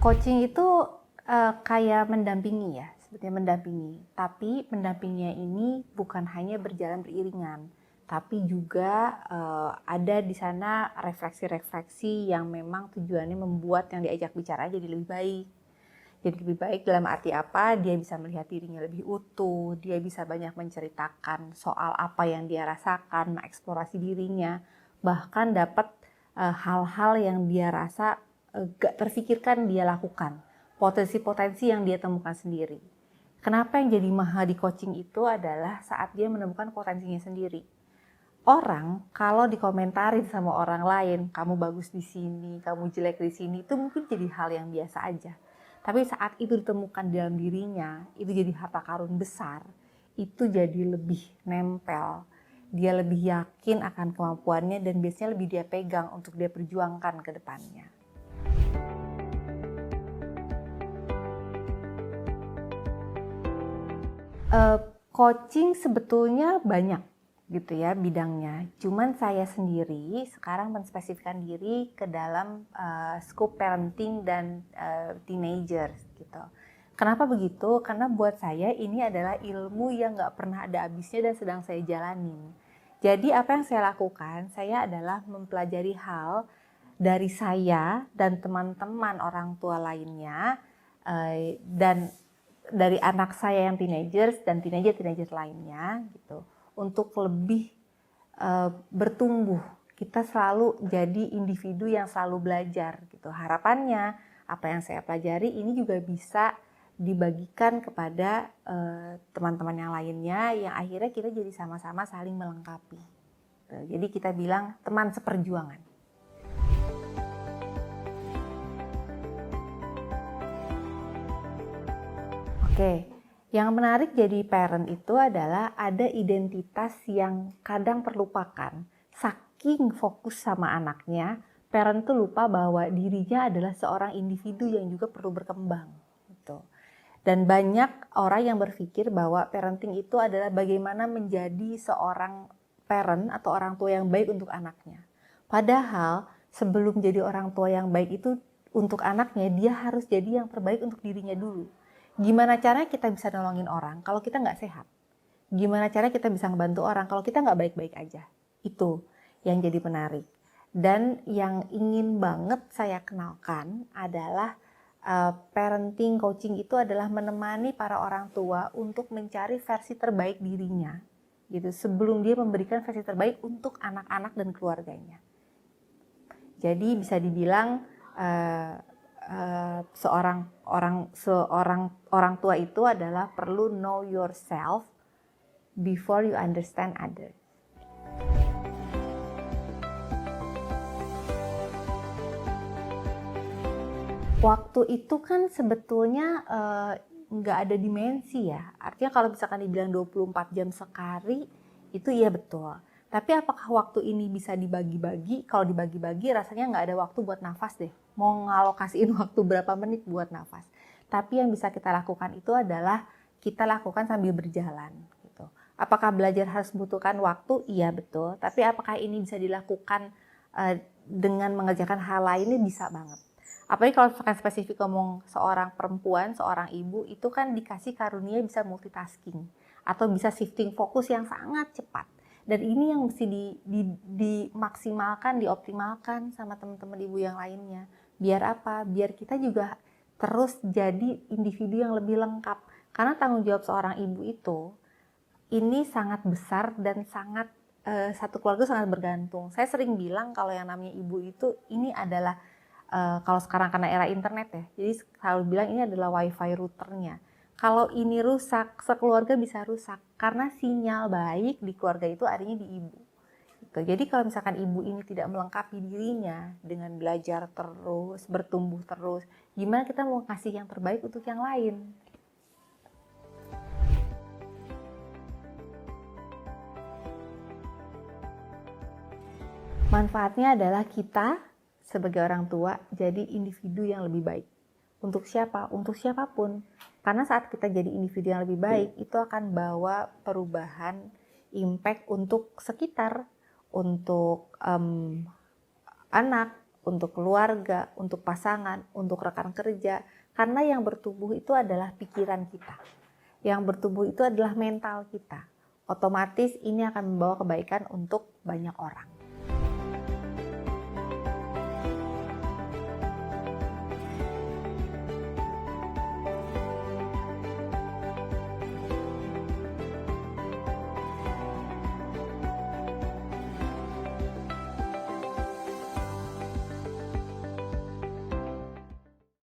Coaching itu, kayak mendampingi ya, sebetulnya mendampingi. Tapi mendampinginya ini bukan hanya berjalan beriringan, tapi juga, ada di sana refleksi-refleksi yang memang tujuannya membuat yang diajak bicara jadi lebih baik. Jadi lebih baik dalam arti apa, dia bisa melihat dirinya lebih utuh, dia bisa banyak menceritakan soal apa yang dia rasakan, mengeksplorasi dirinya, bahkan dapat hal-hal yang dia rasa gak terfikirkan dia lakukan, potensi-potensi yang dia temukan sendiri. Kenapa yang jadi mahal di coaching itu adalah saat dia menemukan potensinya sendiri. Orang kalau dikomentarin sama orang lain, kamu bagus di sini, kamu jelek di sini, itu mungkin jadi hal yang biasa aja. Tapi saat itu ditemukan dalam dirinya, itu jadi harta karun besar, itu jadi lebih nempel. Dia lebih yakin akan kemampuannya dan biasanya lebih dia pegang untuk dia perjuangkan ke depannya. Coaching sebetulnya banyak gitu ya bidangnya. Cuman saya sendiri sekarang menspesifikkan diri ke dalam scope parenting dan teenagers gitu. Kenapa begitu? Karena buat saya ini adalah ilmu yang nggak pernah ada habisnya dan sedang saya jalanin. Jadi apa yang saya lakukan? Saya adalah mempelajari hal dari saya dan teman-teman orang tua lainnya dan dari anak saya yang teenagers dan teenager lainnya gitu untuk lebih bertumbuh. Kita selalu jadi individu yang selalu belajar gitu. Harapannya apa yang saya pelajari ini juga bisa dibagikan kepada teman-teman yang lainnya yang akhirnya kita jadi sama-sama saling melengkapi. Jadi kita bilang teman seperjuangan. Oke, yang menarik jadi parent itu adalah ada identitas yang kadang terlupakan. Saking fokus sama anaknya, parent tuh lupa bahwa dirinya adalah seorang individu yang juga perlu berkembang. Gitu. Dan banyak orang yang berpikir bahwa parenting itu adalah bagaimana menjadi seorang parent atau orang tua yang baik untuk anaknya. Padahal sebelum jadi orang tua yang baik itu untuk anaknya, dia harus jadi yang terbaik untuk dirinya dulu. Gimana caranya kita bisa nolongin orang kalau kita nggak sehat? Gimana caranya kita bisa ngebantu orang kalau kita nggak baik-baik aja? Itu yang jadi menarik. Dan yang ingin banget saya kenalkan adalah parenting coaching itu adalah menemani para orang tua untuk mencari versi terbaik dirinya. Gitu, sebelum dia memberikan versi terbaik untuk anak-anak dan keluarganya. Jadi bisa dibilang seorang orang tua itu adalah perlu know yourself before you understand others. Waktu itu kan sebetulnya nggak ada dimensi ya. Artinya kalau misalkan dibilang 24 jam sekali, itu iya betul. Tapi apakah waktu ini bisa dibagi-bagi? Kalau dibagi-bagi rasanya nggak ada waktu buat nafas deh. Mau ngalokasiin waktu berapa menit buat nafas. Tapi yang bisa kita lakukan itu adalah kita lakukan sambil berjalan. Gitu. Apakah belajar harus membutuhkan waktu? Iya betul. Tapi apakah ini bisa dilakukan dengan mengerjakan hal lainnya? Bisa banget. Apalagi kalau misalkan spesifik ngomong seorang perempuan, seorang ibu, itu kan dikasih karunia bisa multitasking. Atau bisa shifting fokus yang sangat cepat. Dan ini yang mesti dimaksimalkan, dioptimalkan sama teman-teman ibu yang lainnya. Biar apa? Biar kita juga terus jadi individu yang lebih lengkap. Karena tanggung jawab seorang ibu itu, ini sangat besar dan sangat, satu keluarga sangat bergantung. Saya sering bilang kalau yang namanya ibu itu, ini adalah, kalau sekarang karena era internet ya, jadi selalu bilang ini adalah wifi routernya. Kalau ini rusak, sekeluarga bisa rusak karena sinyal baik di keluarga itu adanya di ibu. Gitu. Jadi kalau misalkan ibu ini tidak melengkapi dirinya dengan belajar terus, bertumbuh terus, gimana kita mau kasih yang terbaik untuk yang lain? Manfaatnya adalah kita sebagai orang tua jadi individu yang lebih baik. Untuk siapa? Untuk siapapun. Karena saat kita jadi individu yang lebih baik, itu akan bawa perubahan, impact untuk sekitar, untuk anak, untuk keluarga, untuk pasangan, untuk rekan kerja. Karena yang bertumbuh itu adalah pikiran kita. Yang bertumbuh itu adalah mental kita. Otomatis ini akan membawa kebaikan untuk banyak orang.